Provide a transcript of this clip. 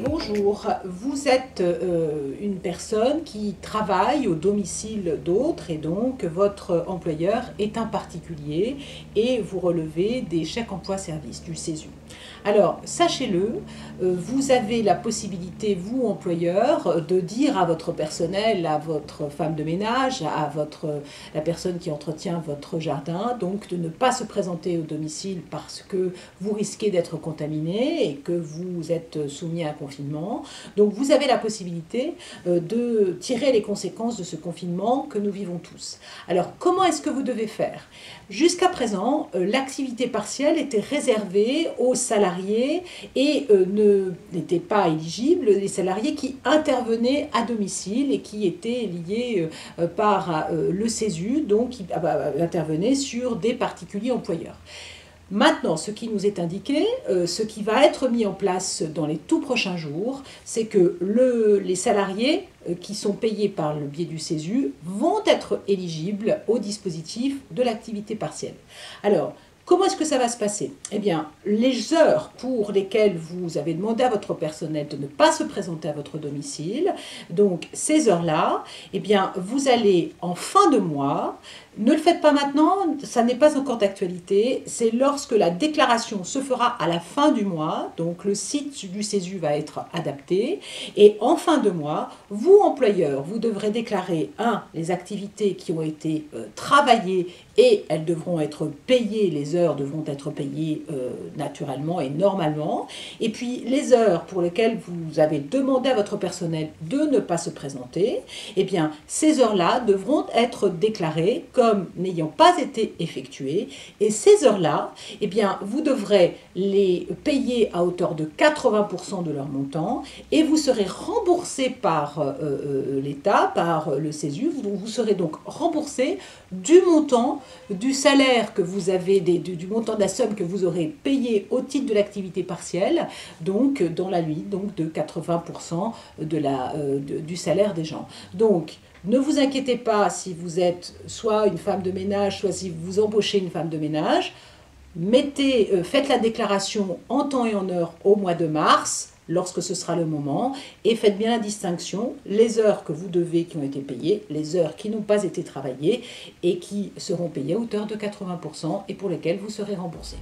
Bonjour, vous êtes une personne qui travaille au domicile d'autres et donc votre employeur est un particulier et vous relevez des chèques emploi-service du CESU. Alors, sachez-le, vous avez la possibilité, vous, employeur, de dire à votre personnel, à votre femme de ménage, à la personne qui entretient votre jardin, donc de ne pas se présenter au domicile parce que vous risquez d'être contaminé et que vous êtes soumis à un confinement. Donc, vous avez la possibilité de tirer les conséquences de ce confinement que nous vivons tous. Alors, comment est-ce que vous devez faire ? Jusqu'à présent, l'activité partielle était réservée aux salariés et n'étaient pas éligibles les salariés qui intervenaient à domicile et qui étaient liés par le CESU, donc qui intervenaient sur des particuliers employeurs. Maintenant, ce qui nous est indiqué, ce qui va être mis en place dans les tout prochains jours, c'est que les salariés qui sont payés par le biais du CESU vont être éligibles au dispositif de l'activité partielle. Alors, comment est-ce que ça va se passer ? Eh bien, les heures pour lesquelles vous avez demandé à votre personnel de ne pas se présenter à votre domicile, donc ces heures-là, eh bien, vous allez en fin de mois, ne le faites pas maintenant, ça n'est pas encore d'actualité, c'est lorsque la déclaration se fera à la fin du mois, donc le site du CESU va être adapté, et en fin de mois, vous, employeur, vous devrez déclarer, les activités qui ont été travaillées et elles devront être payées, les heures devront être payées naturellement et normalement, et puis les heures pour lesquelles vous avez demandé à votre personnel de ne pas se présenter, eh bien, ces heures-là devront être déclarées comme n'ayant pas été effectuées, et ces heures-là, eh bien, vous devrez les payer à hauteur de 80% de leur montant, et vous serez remboursé par l'État, par le CESU, vous serez donc remboursé du montant du salaire que vous avez, du montant de la somme que vous aurez payé au titre de l'activité partielle, donc dans la limite donc, de 80% du salaire des gens. Donc, ne vous inquiétez pas si vous êtes soit une femme de ménage, soit si vous embauchez une femme de ménage. Faites la déclaration en temps et en heure au mois de mars, lorsque ce sera le moment, et faites bien la distinction, les heures que vous devez qui ont été payées, les heures qui n'ont pas été travaillées et qui seront payées à hauteur de 80% et pour lesquelles vous serez remboursé.